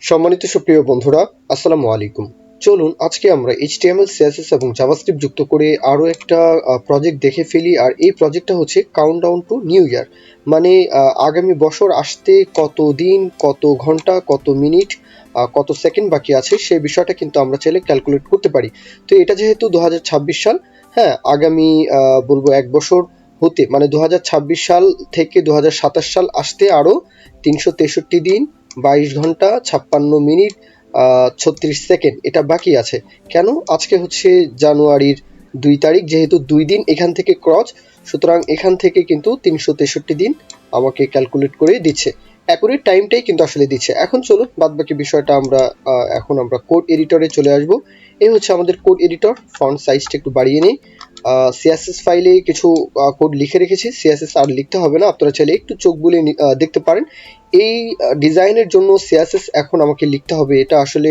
সম্মানিত সুপ্রিয় বন্ধুরা, আসসালামু আলাইকুম। চলুন আজকে আমরা HTML, CSS এবং জাভাস্ক্রিপ্ট যুক্ত করে আরও একটা প্রজেক্ট দেখে ফেলি। আর এই প্রজেক্টটা হচ্ছে কাউন্টডাউন টু নিউ ইয়ার। মানে আগামী বছর আসতে কত দিন, কত ঘন্টা, কত মিনিট, কত সেকেন্ড বাকি আছে সেই বিষয়টা কিন্তু আমরা চাইলে ক্যালকুলেট করতে পারি। তো এটা যেহেতু 2026 সাল, হ্যাঁ, আগামী বলবো এক বছর হতে মানে 2026 সাল থেকে 2027 সাল আসতে আরও 363 দিন, 22 ঘন্টা, 56 মিনিট, 36 সেকেন্ড এটা বাকি আছে। কেন? আজকে হচ্ছে জানুয়ারির 2 তারিখ, যেহেতু 2 দিন এখান থেকে ক্রস, সুতরাং এখান থেকে কিন্তু 363 দিন আমাকে ক্যালকুলেট করে দিচ্ছে। অ্যাকুরেট টাইমটাই কিন্তু আসলে দিচ্ছে। এখন চলুন বাদবাকি বিষয়টা আমরা এখন আমরা কোড এডিটরে চলে আসব। এই হচ্ছে আমাদের কোড এডিটর। ফন্ট সাইজটা একটু বাড়িয়ে নিই। সিএসএস ফাইলে কিছু কোড লিখে রেখেছি, সিএসএস আর লিখতে হবে না, আপনারা চাইলে একটু চোখ বুলিয়ে দেখতে পারেন। এই ডিজাইনের জন্য সিএসএস এখন আমাকে লিখতে হবে, এটা আসলে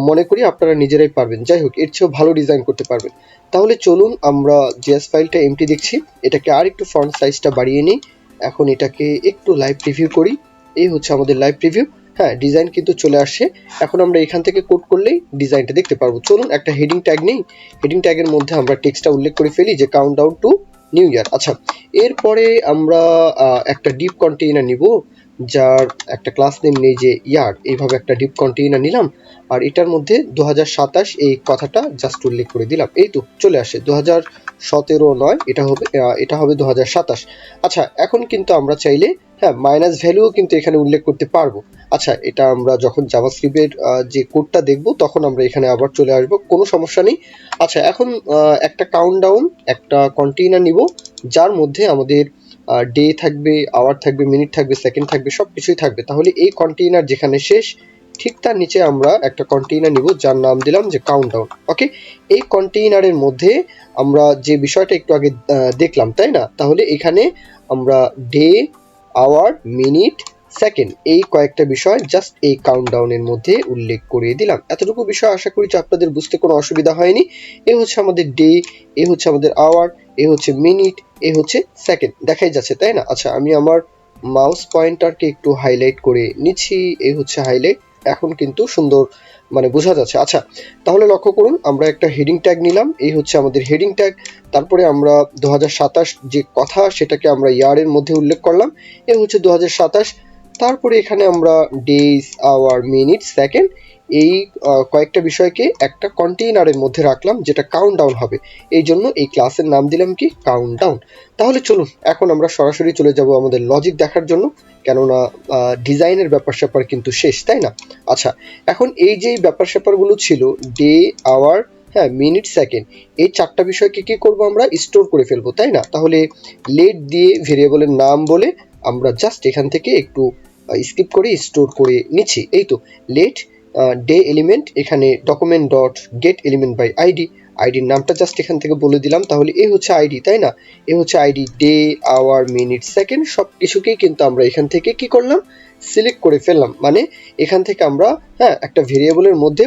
মনে করি আপনারা নিজেরাই পারবেন। যাই হোক, এর চেয়েও ভালো ডিজাইন করতে পারবেন। তাহলে চলুন আমরা জেএস ফাইলটা এমটি দেখছি, এটাকে আর একটু ফন্ট সাইজটা বাড়িয়ে নিই। এখন এটাকে একটু লাইভ প্রিভিউ করি। এই হচ্ছে আমাদের লাইভ প্রিভিউ। হ্যাঁ, ডিজাইন কিন্তু চলে আসছে। এখন আমরা এখান থেকে কোড করলেই ডিজাইনটা দেখতে পারবো। চলুন একটা হেডিং ট্যাগ নেই। হেডিং ট্যাগের মধ্যে আমরা টেক্সটটা উল্লেখ করে ফেলি যে কাউন্টডাউন টু নিউ ইয়ার। আচ্ছা, এরপরে আমরা একটা ডিপ কন্টেইনার নিব, যার একটা ক্লাস নেম নেই যে ইয়ার, এইভাবে একটা ডিপ কন্টেইনার নিলাম। আর এটার মধ্যে 2027 এই কথাটা জাস্ট উল্লেখ করে দিলাম। এই তো চলে আসে। 2017 নয়, এটা হবে 2027। আচ্ছা, এখন কিন্তু আমরা চাইলে হ্যাঁ মাইনাস ভ্যালুও কিন্তু এখানে উল্লেখ করতে পারবো। আচ্ছা, এটা আমরা যখন জাভাস্ক্রিপ্টের যে কোডটা দেখব তখন আমরা এখানে আবার চলে আসব, কোনো সমস্যা নেই। আচ্ছা, এখন একটা কাউন্টডাউন, একটা কন্টেইনার নিব, যার মধ্যে আমাদের ডে থাকবে, আওয়ার থাকবে, মিনিট থাকবে, সেকেন্ড থাকবে, সব কিছুই থাকবে। তাহলে এই কন্টেইনার যেখানে শেষ, ঠিক তার নিচে আমরা একটা কন্টেইনার নিব, যার নাম দিলাম যে কাউন্টডাউন। ওকে, এই কন্টেইনারের মধ্যে আমরা যে বিষয়টা একটু আগে দেখলাম, তাই না? তাহলে এখানে আমরা ডে, আওয়ার, মিনিট, সেকেন্ড এই কয়েকটা বিষয় জাস্ট এই কাউন্টডাউনের মধ্যে উল্লেখ করে দিলাম। এতটুকু বিষয় আশা করি যে আপনাদের বুঝতে কোনো অসুবিধা হয়নি। এ হচ্ছে আমাদের ডে, এ হচ্ছে আমাদের আওয়ার, এ হচ্ছে মিনিট, এ হচ্ছে সেকেন্ড। দেখাই যাচ্ছে, তাই না? আচ্ছা, আমি আমার মাউস পয়েন্টারকে একটু হাইলাইট করে নিচ্ছি। এই হচ্ছে হাইলাইট। এখন কিন্তু সুন্দর মানে বোঝা যাচ্ছে। আচ্ছা, তাহলে লক্ষ্য করুন, আমরা একটা হেডিং ট্যাগ নিলাম। এই হচ্ছে আমাদের হেডিং ট্যাগ। তারপরে আমরা 2027 যে কথা সেটাকে আমরা ইয়ারের মধ্যে উল্লেখ করলাম। এ হচ্ছে 2027। তারপরে এখানে আমরা ডেজ, আওয়ার, মিনিট, সেকেন্ড এই কয়েকটা বিষয়কে একটা কন্টেইনারের মধ্যে রাখলাম, যেটা কাউন্টডাউন হবে। এই জন্য এই ক্লাসের নাম দিলাম কি কাউন্টডাউন। তাহলে চলুন এখন আমরা সরাসরি চলে যাব আমাদের লজিক দেখার জন্য, কেননা ডিজাইনের ব্যাপার স্যাপার কিন্তু শেষ, তাই না? আচ্ছা, এখন এই যে ব্যাপার স্যাপারগুলো ছিল, ডে, আওয়ার, হ্যাঁ, মিনিট, সেকেন্ড, এই চারটা বিষয়কে কি করব, আমরা স্টোর করে ফেলবো, তাই না? তাহলে লেট দিয়ে ভেরিয়েবলের নাম বলে আমরা জাস্ট এখান থেকে একটু স্কিপ করে স্টোর করে নিচ্ছি। এই তো লেট ডে এলিমেন্ট, এখানে document dot get element by ID, আইডির নামটা জাস্ট এখান থেকে বলে দিলাম। তাহলে এই হচ্ছে আইডি, তাই না? এ হচ্ছে ID, day, hour, minute, second সব কিছুকেই কিন্তু আমরা এখান থেকে কি করলাম, সিলেক্ট করে ফেললাম। মানে এখান থেকে আমরা হ্যাঁ একটা ভেরিয়েবলের মধ্যে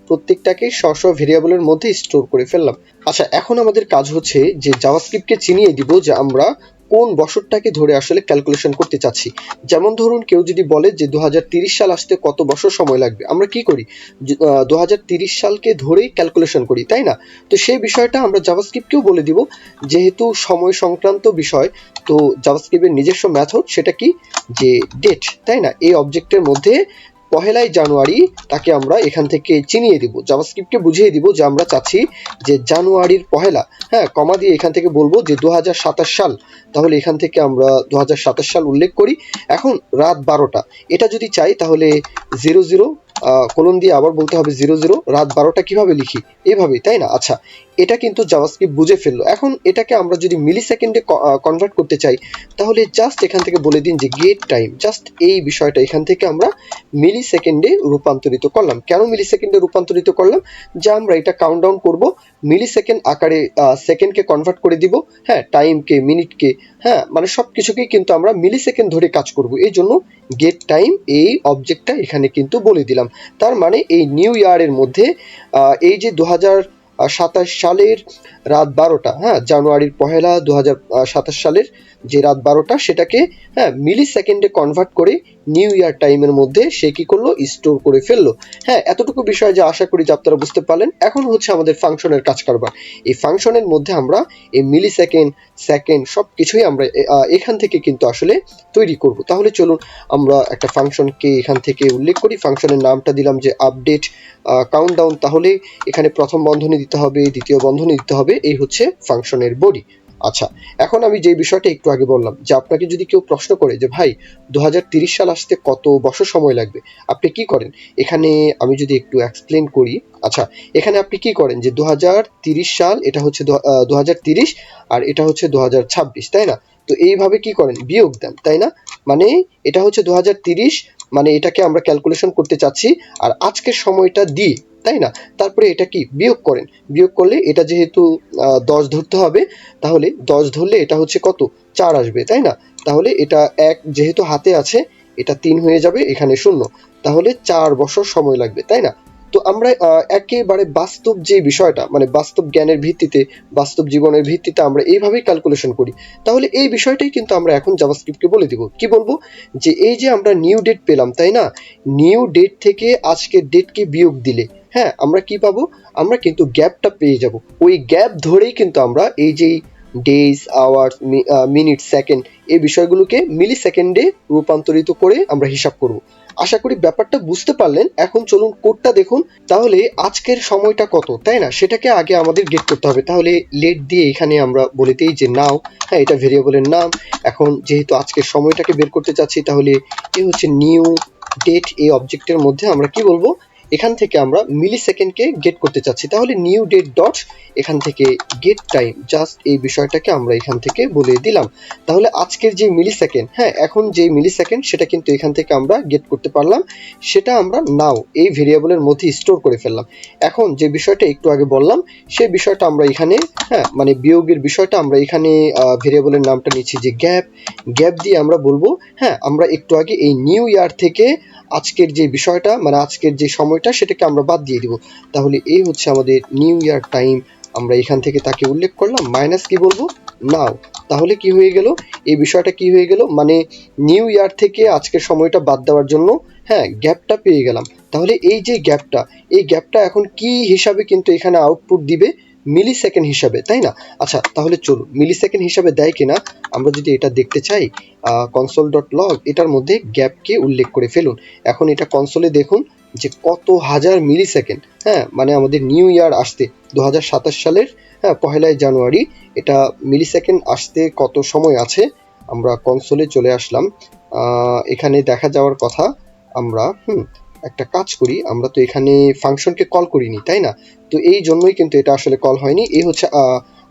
প্রত্যেকটাকে স্ব ভেরিয়েবলের মধ্যে স্টোর করে ফেললাম। আচ্ছা, এখন আমাদের কাজ হচ্ছে যে জাভাস্ক্রিপ্টকে চিনিয়ে দিব যে আমরা কোন বছরটাকে ধরে আসলে ক্যালকুলেশন করতে চাচ্ছি। যেমন ধরুন, কেউ যদি বলে যে 2030 সাল আসতে কত বছর সময় লাগবে, আমরা কি করি, 2030 সালকে ধরেই ক্যালকুলেশন করি, তাই না? তো সেই বিষয়টা আমরা জাভাস্ক্রিপ্টকেও বলে দিব, যেহেতু সময় সংক্রান্ত বিষয়। তো জাভাস্ক্রিপ্টের নিজস্ব মেথড সেটা কি, যে ডেট, তাই না? এই অবজেক্টের মধ্যে 1 জানুয়ারি তাকে আমরা এখান থেকে চিনিয়ে দিব, জাভাস্ক্রিপ্টকে বুঝিয়ে দিব যে আমরা চাচ্ছি যে জানুয়ারির 1, হ্যাঁ, কমা দিয়ে এখান থেকে বলবো যে 2027 সাল। তাহলে এখান থেকে আমরা 2027 সাল উল্লেখ করি। এখন রাত 12টা, এটা যদি চাই তাহলে 00 কোলন দিয়ে আবার বলতে হবে 00, রাত 12টা কিভাবে লিখি, এইভাবেই, তাই না? আচ্ছা, এটা কিন্তু জাভাস্ক্রিপ্ট বুঝে ফেললো। এখন এটাকে আমরা যদি মিলি সেকেন্ডে কনভার্ট করতে চাই, তাহলে জাস্ট এখান থেকে বলে দিন যে গেট টাইম, জাস্ট এই বিষয়টা এখান থেকে আমরা মিলি সেকেন্ডে রূপান্তরিত করলাম। কেন মিলি সেকেন্ডে রূপান্তরিত করলাম, যে আমরা এটা কাউন্টডাউন করব, মিলি সেকেন্ড আকারে সেকেন্ডকে কনভার্ট করে দিব, হ্যাঁ, টাইমকে, মিনিটকে, হ্যাঁ, মানে সব কিছুকেই কিন্তু আমরা মিলি সেকেন্ড ধরে কাজ করব। এই জন্য গেট টাইম এই অবজেক্টটা এখানে কিন্তু বলে দিলাম। তার মানে এই নিউ ইয়ারের মধ্যে এই যে 2027 সালের রাত 12টা, হ্যাঁ, জানুয়ারির 1, 2027 সালের যে রাত 12টা, সেটাকে হ্যাঁ মিলি সেকেন্ডে কনভার্ট করে নিউ ইয়ার টাইমের মধ্যে সে কি করলো, স্টোর করে ফেললো। হ্যাঁ, এতটুকু বিষয় যে আশা করি যে আপনারা বুঝতে পারলেন। এখন হচ্ছে আমাদের ফাংশনের কাজ কারবার। এই ফাংশনের মধ্যে আমরা এই মিলি সেকেন্ড, সেকেন্ড সবকিছুই আমরা এখান থেকে কিন্তু আসলে তৈরি করব। তাহলে চলুন আমরা একটা ফাংশনকে এখান থেকে উল্লেখ করি। ফাংশনের নামটা দিলাম যে আপডেট কাউন্টডাউন। তাহলে এখানে প্রথম বন্ধনী দিতে হবে, দ্বিতীয় বন্ধনী দিতে হবে, এই হচ্ছে ফাংশনের বডি। আচ্ছা, এখন আমি যে বিষয়টা একটু আগে বললাম যে আপনাকে যদি কেউ প্রশ্ন করে যে ভাই 2030 সাল আসতে কত বছর সময় লাগবে, আপনি কি করেন? এখানে আমি যদি একটু এক্সপ্লেন করি। আচ্ছা, এখানে আপনি কি করেন যে 2030 সাল, এটা হচ্ছে 2030 আর এটা হচ্ছে 2026, তাই না? তো এইভাবে কি করেন, বিয়োগ দেন, তাই না? মানে এটা হচ্ছে 2030, মানে এটাকে আমরা ক্যালকুলেশন করতে চাচ্ছি আর আজকের সময়টা দিয়ে, তাই না? তারপরে এটা কি বিয়োগ করেন, বিয়োগ করলে এটা যেহেতু 10 ধরতে হবে, তাহলে 10 ধরলে এটা হচ্ছে কত, 4 আসবে, তাই না? তাহলে এটা 1 যেহেতু হাতে আছে, এটা 3 হয়ে যাবে, এখানে 0, তাহলে 4 বছর সময় লাগবে, তাই না? তো আমরা একেবারে বাস্তব যে বিষয়টা, মানে বাস্তব জ্ঞানের ভিত্তিতে, বাস্তব জীবনের ভিত্তিতে আমরা এইভাবেই ক্যালকুলেশন করি। তাহলে এই বিষয়টাই কিন্তু আমরা এখন জাভাস্ক্রিপ্টকে বলে দিব। কি বলবো, যে এই যে আমরা নিউ ডেট পেলাম, তাই না? নিউ ডেট থেকে আজকের ডেটকে বিয়োগ দিলে, হ্যাঁ, আমরা কি পাবো, আমরা কিন্তু গ্যাপটা পেয়ে যাব। ওই গ্যাপ ধরেই কিন্তু আমরা এই যে ডেজ, আওয়ার্স, মিনিট, সেকেন্ড, এই বিষয়গুলোকে মিলি সেকেন্ডে রূপান্তরিত করে আমরা হিসাব করব। আশা করি ব্যাপারটা বুঝতে পারলেন। এখন চলুন কোডটা দেখুন। তাহলে আজকের সময়টা কত, তাই না, সেটাকে আগে আমাদের গেট করতে হবে। তাহলে লেট দিয়ে এখানে আমরা বলে দিই যে নাও। হ্যাঁ, এটা ভেরিয়েবলের নাম। এখন যেহেতু আজকের সময়টাকে বের করতে চাচ্ছি, তাহলে এই হচ্ছে নিউ ডেট, এই অবজেক্টের মধ্যে আমরা কি বলবো, এখান থেকে আমরা মিলি সেকেন্ডকে গেট করতে চাচ্ছি। তাহলে নিউ ডেট ডট এখান থেকে গেট টাইম, জাস্ট এই বিষয়টাকে আমরা এখান থেকে বলে দিলাম। তাহলে আজকের যে মিলি সেকেন্ড, হ্যাঁ, এখন যে মিলি সেকেন্ড সেটা কিন্তু এখান থেকে আমরা গেট করতে পারলাম, সেটা আমরা নাও এই ভেরিয়েবলের মধ্যে স্টোর করে ফেললাম। এখন যে বিষয়টা একটু আগে বললাম, সেই বিষয়টা আমরা এখানে, হ্যাঁ, মানে বিয়োগের বিষয়টা আমরা এখানে ভেরিয়েবলের নামটা নিচ্ছি যে গ্যাপ। গ্যাপ দিয়ে আমরা বলবো, হ্যাঁ, আমরা একটু আগে এই নিউ ইয়ার থেকে আজকের যে বিষয়টা, মানে আজকের যে সময়টা, সেটাকে আমরা বাদ দিয়ে দিব। তাহলে এই হচ্ছে আমাদের নিউ ইয়ার টাইম। আমরা এখান থেকে তাকে উল্লেখ করলাম, মাইনাস কি বলবো, নাও। তাহলে কি হয়ে গেল, এই বিষয়টা কি হয়ে গেল, মানে নিউ ইয়ার থেকে আজকের সময়টা বাদ দেওয়ার জন্য, হ্যাঁ, গ্যাপটা পেয়ে গেলাম। তাহলে এই যে গ্যাপটা, এই গ্যাপটা এখন কি হিসাবে কিন্তু এখানে আউটপুট দিবে, মিলি সেকেন্ড হিসাবে, তাই না? আচ্ছা, তাহলে চলুন মিলি সেকেন্ড হিসাবে দেয় কিনা আমরা যদি এটা দেখতে চাই, কনসোল ডট লগ, এটার মধ্যে গ্যাপকে উল্লেখ করে ফেলুন। এখন এটা কনসোলে দেখুন যে কত হাজার মিলি সেকেন্ড, হ্যাঁ, মানে আমাদের নিউ ইয়ার আসতে 2027 সালের, হ্যাঁ, 1 জানুয়ারি, এটা মিলি সেকেন্ড আসতে কত সময় আছে। আমরা কনসোলে চলে আসলাম। এখানে দেখা যাওয়ার কথা। আমরা একটা কাজ করি, আমরা তো এখানে ফাংশনকে কল করিনি, তাই না? তো এই জন্যই কিন্তু এটা আসলে কল হয়নি। এই হচ্ছে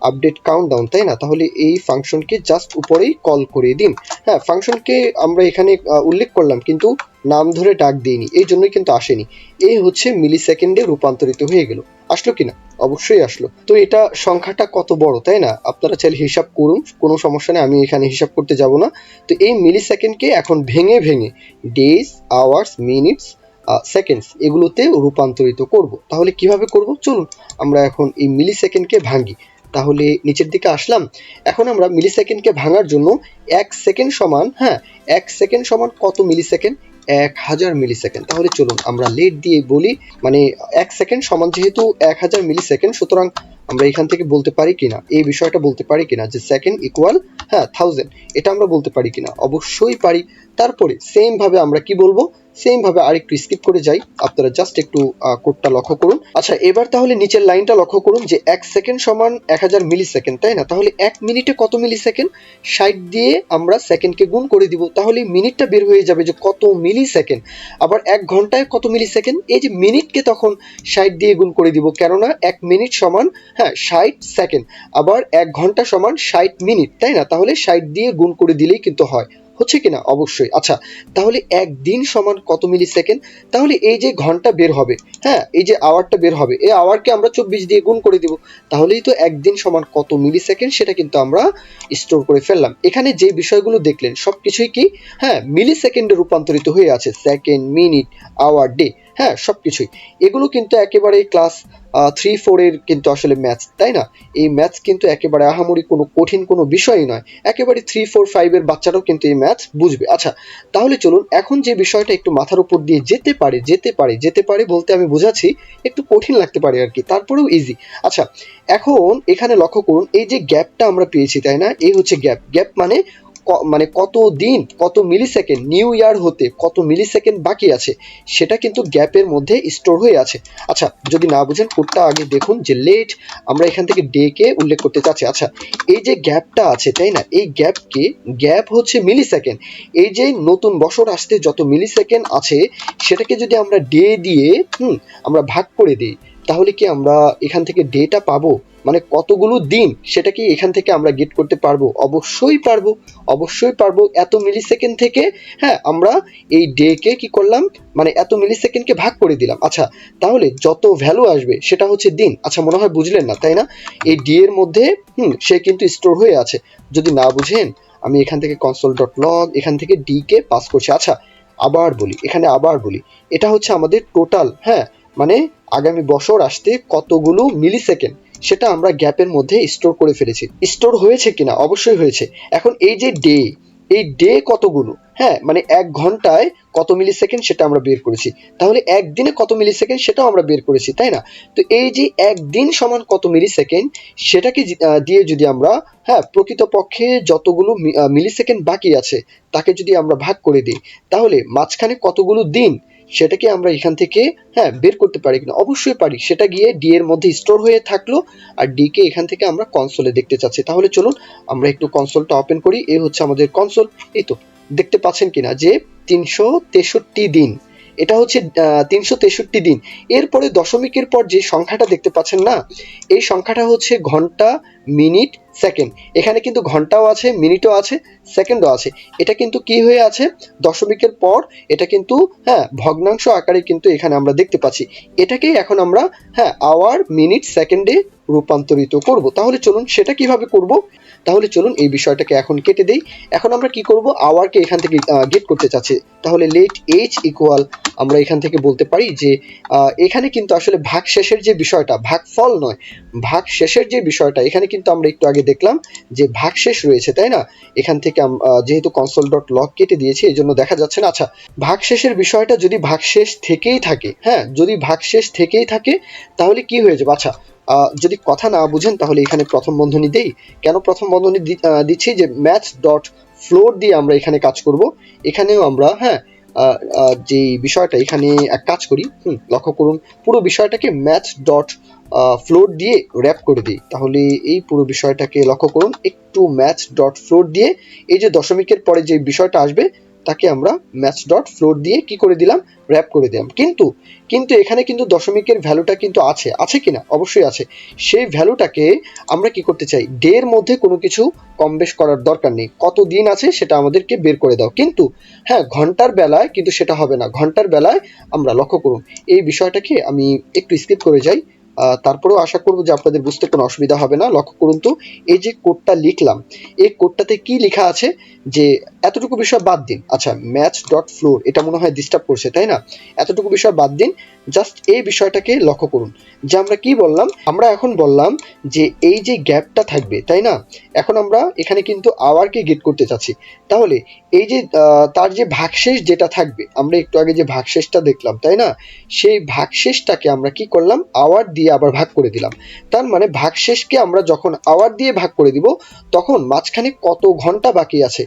আপডেট কাউন্টডাউন, তাই না? তাহলে এই ফাংশনকে জাস্ট উপরেই কল করে দিন। হ্যাঁ, ফাংশনকে আমরা এখানে উল্লেখ করলাম, কিন্তু নাম ধরে ডাক দিইনি, এই জন্যই কিন্তু আসেনি। এই হচ্ছে মিলি সেকেন্ডে রূপান্তরিত হয়ে গেল। আসলো কিনা? অবশ্যই আসলো। তো এটা সংখ্যাটা কত বড়, তাই না? আপনারা চাইলে হিসাব করুন, কোনো সমস্যা নেই, আমি এখানে হিসাব করতে যাব না। তো এই মিলি সেকেন্ডকে এখন ভেঙে ভেঙে ডেজ, আওয়ার্স, মিনিটস, সেকেন্ডস, এগুলোতে রূপান্তরিত করব। তাহলে কিভাবে করব, চলুন আমরা এখন এই মিলি সেকেন্ডকে ভাঙি। তাহলে নিচের দিকে আসলাম। এখন আমরা মিলি সেকেন্ডকে ভাঙার জন্য 1 সেকেন্ড সমান, হ্যাঁ, 1 সেকেন্ড সমান কত মিলি সেকেন্ড, 1000 মিলি সেকেন্ড। তাহলে চলুন আমরা লেট দিয়ে বলি, মানে 1 সেকেন্ড সমান যেহেতু 1000 মিলি সেকেন্ড, সুতরাং আমরা এখান থেকে বলতে পারি কিনা, এই বিষয়টা বলতে পারি কিনা যে সেকেন্ড ইকুয়াল, হ্যাঁ, 1000, এটা আমরা বলতে পারি কিনা, অবশ্যই পারি। তারপরে সেম ভাবে আমরা কি বলবো, সেম ভাবে আরেকটু স্কিপ করে যাই, আপনারা জাস্ট একটু কোডটা লক্ষ্য করুন। আচ্ছা, এবার তাহলে নিচের লাইনটা লক্ষ্য করুন যে 1 সেকেন্ড সমান 1000 মিলি সেকেন্ড, তাই না? তাহলে 1 মিনিটে কত মিলি সেকেন্ড, 60 দিয়ে আমরা সেকেন্ডকে গুণ করে দিব, তাহলে মিনিটটা বের হয়ে যাবে যে কত মিলি সেকেন্ড। আবার 1 ঘন্টায় কত মিলি সেকেন্ড, এই যে মিনিটকে তখন 60 দিয়ে গুণ করে দিব, কেননা 1 মিনিট সমান, হ্যাঁ, 60 সেকেন্ড। আবার 1 ঘন্টা সমান 60 মিনিট, তাই না? তাহলে 60 দিয়ে গুণ করে দিলেই কিন্তু হয়, হচ্ছে কিনা? অবশ্যই। আচ্ছা, তাহলে একদিন সমান কত মিলি সেকেন্ড, তাহলে এই যে ঘন্টা বের হবে, হ্যাঁ, এই যে আওয়ারটা বের হবে, এই আওয়ারকে আমরা 24 দিয়ে গুণ করে দিব, তাহলেই তো একদিন সমান কত মিলি সেকেন্ড, সেটা কিন্তু আমরা স্টোর করে ফেললাম। এখানে যে বিষয়গুলো দেখলেন সবকিছুই কি, হ্যাঁ, মিলি সেকেন্ডে রূপান্তরিত হয়ে আছে, সেকেন্ড, মিনিট, আওয়ার, ডে। হ্যাঁ সবকিছুই। এগুলো কিন্তু একেবারে ক্লাস 3-4 এর কিন্তু আসলে ম্যাথস, তাই না? এই ম্যাথস কিন্তু একেবারে আহামরি কোনো কঠিন কোনো বিষয়ই নয়। একেবারে 3-4-5 এর বাচ্চারাও কিন্তু এই ম্যাথস বুঝবে। আচ্ছা, তাহলে চলুন এখন যে বিষয়টা একটু মাথার উপর দিয়ে যেতে পারে বলতে আমি বোঝাচ্ছি একটু কঠিন লাগতে পারে আরকি, তারপরেও ইজি। আচ্ছা, এখন এখানে লক্ষ্য করুন এই যে গ্যাপটা আমরা পেয়েছি, তাই না? এই হচ্ছে গ্যাপ। গ্যাপ মানে মানে কত দিন, কত মিলিসেকেন্ড নিউ ইয়ার হতে কত মিলিসেকেন্ড বাকি আছে সেটা কিন্তু গ্যাপের মধ্যে স্টোর হয়ে আছে। আচ্ছা, যদি না বুঝেন কোডটা আগে দেখুন যে লেট, আমরা এখান থেকে ডে কে উল্লেখ করতে চাচ্ছি। আচ্ছা, এই যে গ্যাপটা আছে, তাই না? এই গ্যাপকে, গ্যাপ হচ্ছে মিলিসেকেন্ড। এই যে নতুন বছর আসতে যত মিলিসেকেন্ড আছে সেটাকে যদি আমরা ডে দিয়ে আমরা ভাগ করে দিই, তাহলে কি আমরা এখান থেকে ডেটা পাবো? মানে কতগুলো দিন সেটা কি এখান থেকে আমরা গেট করতে পারবো? অবশ্যই পারবো, অবশ্যই পারবো। এত মিলিসেকেন্ড থেকে হ্যাঁ আমরা এই ডে কে কি করলাম, মানে এত মিলিসেকেন্ডকে ভাগ করে দিলাম। আচ্ছা, তাহলে যত ভ্যালু আসবে সেটা হচ্ছে দিন। আচ্ছা, মনে হয় বুঝলেন না, তাই না? এই ডি এর মধ্যে সে কিন্তু স্টোর হয়ে আছে। যদি না বুঝেন আমি এখান থেকে console.log এখান থেকে ডি কে পাস করছি। আচ্ছা, আবার বলি, এটা হচ্ছে আমাদের টোটাল, হ্যাঁ, মানে আগামী বছর আসতে কতগুলো মিলিসেকেন্ড সেটা আমরা গ্যাপের মধ্যে স্টোর করে ফেলেছি। স্টোর হয়েছে কিনা? অবশ্যই হয়েছে। এখন এই যে ডে, এই ডে কতগুলো, হ্যাঁ, মানে ১ ঘন্টায় কত মিলিসেকেন্ড সেটা আমরা বের করেছি। তাহলে একদিনে কত মিলিসেকেন্ড সেটাও আমরা বের করেছি, তাই না? তো এই যে একদিন সমান কত মিলিসেকেন্ড সেটাকে দিয়ে যদি আমরা হ্যাঁ প্রকৃতপক্ষে যতগুলো মিলিসেকেন্ড বাকি আছে তাকে যদি আমরা ভাগ করে দিই, তাহলে মাঝখানে কতগুলো দিন সেটাকে আমরা এখান থেকে হ্যাঁ বের করতে পারি কিনা? অবশ্যই পারি। সেটা গিয়ে ডি এর মধ্যে স্টোর হয়ে থাকলো আর ডি কে এখান থেকে আমরা কনসোলে দেখতে চাচ্ছি। তাহলে চলুন আমরা একটু কনসোলটা ওপেন করি। এই হচ্ছে আমাদের কনসোল। এই তো দেখতে পাচ্ছেন কিনা যে ৩৬৩ দিন, এটা হচ্ছে ৩৬৩ দিন। এরপরে দশমিকের পর যে সংখ্যাটা দেখতে পাচ্ছেন না, এই সংখ্যাটা হচ্ছে ঘন্টা, মিনিট, সেকেন্ড। এখানে কিন্তু ঘন্টাও আছে, মিনিটও আছে, সেকেন্ডও আছে। এটা কিন্তু কি হয়ে আছে, দশমিকের পর এটা কিন্তু হ্যাঁ ভগ্নাংশ আকারে কিন্তু এখানে আমরা দেখতে পাচ্ছি। এটাকেই এখন আমরা হ্যাঁ আওয়ার, মিনিট, সেকেন্ডে রূপান্তরিত করব। তাহলে চলুন সেটা কিভাবে করব। তাহলে চলুন এই বিষয়টাকে এখন কেটে দেই। এখন আমরা কি করব, আওয়ারকে এখান থেকে গেট করতে চাচ্ছি। তাহলে লেট এইচ ইকুয়াল, আমরা এখান থেকে বলতে পারি যে এখানে কিন্তু আসলে ভাগ শেষের যে বিষয়টা, ভাগফল নয়, ভাগ শেষের যে বিষয়টা, এখানে কিন্তু আমরা একটু আগে দেখলাম যে ভাগ শেষ রয়েছে, তাই না? এখান থেকে যেহেতু console.log কেটে দিয়েছি এই জন্য দেখা যাচ্ছে না। আচ্ছা, ভাগ শেষের বিষয়টা যদি ভাগ শেষ থেকেই থাকে, হ্যাঁ, যদি ভাগ শেষ থেকেই থাকে তাহলে কি হয়ে যাবে? আচ্ছা, যদি কথা না বুঝেন তাহলে এখানে প্রথম বন্ধনী দেই। কেন প্রথম বন্ধনী দিচ্ছি, যে ম্যাথ ডট ফ্লোর দিয়ে আমরা এখানে কাজ করব। এখানেও আমরা হ্যাঁ যে বিষয়টা এখানে এক কাজ করি, লক্ষ্য করুন পুরো বিষয়টাকে ম্যাথ ডট ফ্লোর দিয়ে র্যাপ করে দিই। তাহলে এই পুরো বিষয়টাকে লক্ষ্য করুন, একটু ম্যাথ ডট ফ্লোর দিয়ে এই যে দশমিকের পরে যে বিষয়টা আসবে তাকে আমরা ম্যাথ ডট ফ্লোর দিয়ে কি করে দিলাম, র্যাপ করে দিলাম। কিন্তু কিন্তু এখানে কিন্তু দশমিকের ভ্যালুটা কিন্তু আছে, আছে কিনা? অবশ্যই আছে। সেই ভ্যালুটাকে আমরা কি করতে চাই, ডে এর মধ্যে কোনো কিছু কম বেশ করার দরকার নেই, কত দিন আছে সেটা আমাদেরকে বের করে দাও। কিন্তু হ্যাঁ ঘন্টার বেলায় কিন্তু সেটা হবে না। ঘন্টার বেলায় আমরা লক্ষ্য করুন এই বিষয়টাকে আমি একটু স্কিপ করে যাই, তারপরেও আশা করব যে আপনাদের বুঝতে কোনো অসুবিধা হবে না। লক্ষ্য করুন তো এই যে কোডটা লিখলাম, এই কোডটাতে কি লেখা আছে, যে এতটুকু বিষয় বাদ দিন। আচ্ছা, ম্যাথ ডট ফ্লোর এটা মনে হয় ডিস্টার্ব করছে, তাই না? এতটুকু বিষয় বাদ দিন, জাস্ট এই বিষয়টাকে লক্ষ্য করুন যে আমরা কি বললাম, আমরা এখন বললাম যে এই যে গ্যাপটা থাকবে, তাই না? এখন আমরা এখানে কিন্তু আওয়ারকে গেট করতে চাচ্ছি। তাহলে এই যে তার যে ভাগশেষ যেটা থাকবে, আমরা একটু আগে যে ভাগশেষটা দেখলাম, তাই না? সেই ভাগশেষটাকে আমরা কি করলাম, আওয়ার দিয়ে আবার ভাগ করে দিলাম। তার মানে ভাগশেষকে আমরা যখন আওয়ার দিয়ে ভাগ করে দিব তখন মাঝখানে কত ঘন্টা বাকি আছে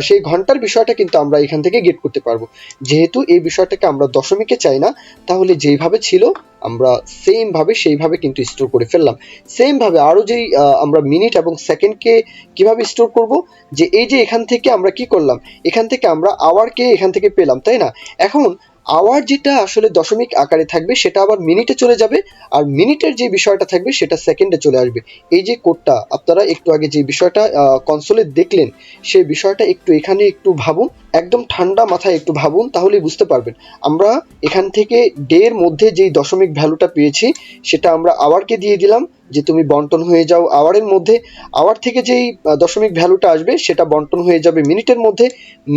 সেই ঘন্টার বিষয়টা কিন্তু আমরা এখান থেকে গেট করতে পারবো। যেহেতু এই বিষয়টাকে আমরা দশমিকে চাই না, তাহলে যেইভাবে ছিল আমরা সেম ভাবে সেইভাবে কিন্তু স্টোর করে ফেললাম। সেম ভাবে আরো যেই আমরা মিনিট এবং সেকেন্ডকে কিভাবে স্টোর করব, যে এই যে এখান থেকে আমরা কি করলাম, এখান থেকে আমরা আওয়ারকে এখান থেকে পেলাম, তাই না? এখন আওয়ার যেটা আসলে দশমিক আকারে থাকবে সেটা আবার মিনিটে চলে যাবে, আর মিনিটের যে বিষয়টা থাকবে সেটা সেকেন্ডে চলে আসবে। এই যে কোডটা আপনারা একটু আগে যে বিষয়টা কনসোলে দেখলেন, সেই বিষয়টা একটু এখানে একটু ভাবুন, একদম ঠান্ডা মাথায় একটু ভাবুন, তাহলেই বুঝতে পারবেন। আমরা এখান থেকে ডে এর মধ্যে যেই দশমিক ভ্যালুটা পেয়েছি সেটা আমরা আওয়ারকে দিয়ে দিলাম যে তুমি বন্টন হয়ে যাও আওয়ারের মধ্যে। আওয়ার থেকে যেই দশমিক ভ্যালুটা আসবে সেটা বন্টন হয়ে যাবে মিনিটের মধ্যে।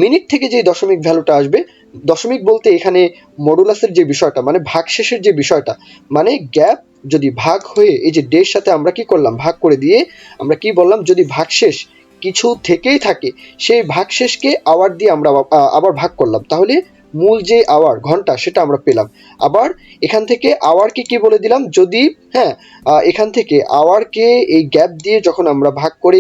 মিনিট থেকে যেই দশমিক ভ্যালুটা আসবে দশমিক বলতে এখানে মডুলাসের যে বিষয়টা, মানে ভাগশেষের যে বিষয়টা, মানে গ্যাপ যদি ভাগ হয়ে এই যে ডের সাথে আমরা কি করলাম, ভাগ করে দিয়ে আমরা কি বললাম, যদি ভাগশেষ কিছু থেকেই থাকে সেই ভাগশেষকে আওয়ার দিয়ে আমরা আবার ভাগ করলাম, তাহলে মূল যে আওয়ার ঘন্টা সেটা আমরা পেলাম। আবার এখান থেকে আওয়ারকে কি বলে দিলাম, যদি হ্যাঁ এখান থেকে আওয়ারকে এই গ্যাপ দিয়ে যখন আমরা ভাগ করে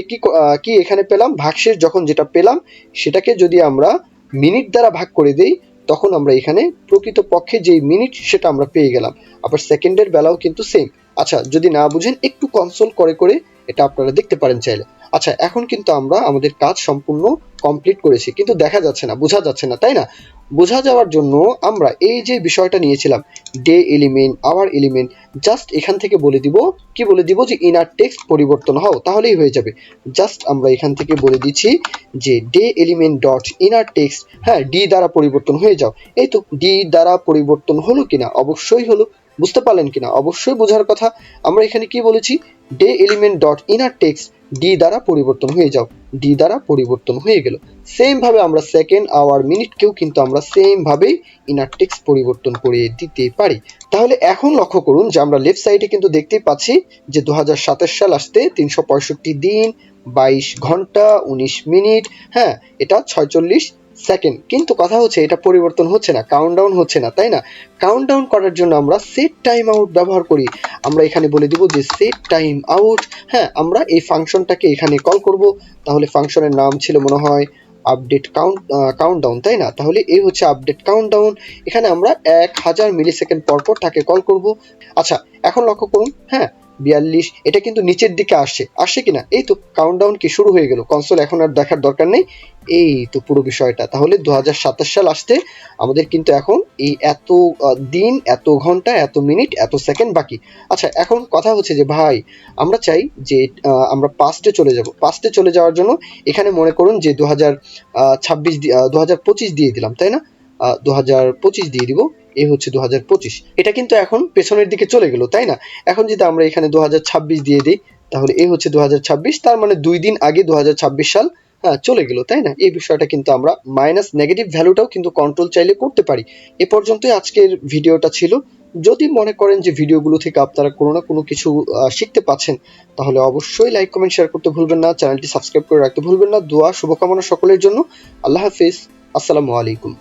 কি এখানে পেলাম, ভাগশেষ যখন যেটা পেলাম সেটাকে যদি আমরা মিনিট দ্বারা ভাগ করে দেই, তখন আমরা এখানে প্রকৃতপক্ষে যেই মিনিট সেটা আমরা পেয়ে গেলাম। আবার সেকেন্ডের বেলাও কিন্তু সেম। আচ্ছা, যদি না বুঝেন একটু কনসোল করে করে এটা আপনারা দেখতে পারেন চাইলে। আচ্ছা, এখন কিন্তু আমরা আমাদের কাজ সম্পূর্ণ কমপ্লিট করেছি, কিন্তু দেখা যাচ্ছে না, বোঝা যাচ্ছে না, তাই না? বোঝা যাওয়ার জন্য আমরা এই যে বিষয়টা নিয়েছিলাম, day element, hour element, just এখান থেকে বলে দিব, কি বলে দিব, যে ইনার টেক্সট পরিবর্তন হও, তাহলেই হয়ে যাবে। জাস্ট আমরা এখান থেকে বলে দিচ্ছি যে day element dot inner text, হ্যাঁ, ডি দ্বারা পরিবর্তন হয়ে যাও। এই তো ডি দ্বারা পরিবর্তন হলো কিনা, অবশ্যই হলো। বুঝতে পারলেন কিনা, অবশ্যই বোঝার কথা। আমরা এখানে কি বলেছি, day element dot inner text D দ্বারা পরিবর্তন হয়ে যাও, ডি দ্বারা পরিবর্তন হয়ে গেল। সেম ভাবে আমরা সেকেন্ড, আওয়ার, মিনিটকেও কিন্তু আমরা সেম ভাবেই ইনার টেক্সট পরিবর্তন করে দিতে পারি। তাহলে এখন লক্ষ্য করুন যে আমরা লেফট সাইডে কিন্তু দেখতেই পাচ্ছি যে 2027 সাল আসতে 365 দিন, 22 ঘন্টা, 19 মিনিট, হ্যাঁ, এটা 46 সেকেন্ড। কিন্তু কথা হচ্ছে এটা পরিবর্তন হচ্ছে না, কাউন্টডাউন হচ্ছে না, তাই না? কাউন্টডাউন করার জন্য আমরা সেট টাইম আউট ব্যবহার করি। আমরা এখানে বলে দিব যে সেট টাইম আউট, হ্যাঁ, আমরা এই ফাংশনটাকে এখানে কল করব। তাহলে ফাংশনের নাম ছিল মনে হয় আপডেট কাউন্টডাউন, তাই না? তাহলে এই হচ্ছে আপডেট কাউন্টডাউন। এখানে আমরা 1000 মিলি সেকেন্ড পর পর তাকে কল করব। আচ্ছা, এখন লক্ষ্য করুন, হ্যাঁ, 42, এটা কিন্তু নিচের দিকে আসছে কিনা, এই তো কাউন্টডাউন কি শুরু হয়ে গেল। কনসোল এখন আর দেখার দরকার নেই, এই তো পুরো বিষয়টা। তাহলে 2027 সাল আসতে আমাদের কিন্তু এখন এই এত দিন, এত ঘন্টা, এত মিনিট, এত সেকেন্ড বাকি। আচ্ছা, এখন কথা হচ্ছে যে ভাই আমরা চাই যে আমরা পাস্টে চলে যাব। পাস্টে চলে যাওয়ার জন্য এখানে মনে করুন যে 2025 দিয়ে দিলাম, তাই না? 2025 দিয়ে দিব, এই হচ্ছে 2025। এটা কিন্তু এখন পেছনের দিকে চলে গেল, তাই না? এখন যদি আমরা এখানে 2026 দিয়ে দিই, তাহলে এই হচ্ছে 2026, তার মানে 2 দিন আগে 2026 সাল, হ্যাঁ, চলে গেল, তাই না? এই বিষয়টা কিন্তু আমরা মাইনাস নেগেটিভ ভ্যালুটাও কিন্তু কন্ট্রোল চাইলে করতে পারি। এ পর্যন্তই আজকের ভিডিওটা ছিল। যদি মনে করেন যে ভিডিওগুলো থেকে আপনারা কোনো না কোনো কিছু শিখতে পাচ্ছেন, তাহলে অবশ্যই লাইক, কমেন্ট, শেয়ার করতে ভুলবেন না, চ্যানেলটি সাবস্ক্রাইব করে রাখতে ভুলবেন না। দোয়া শুভকামনা সকলের জন্য। আল্লাহ হাফিজ, আসসালামু আলাইকুম।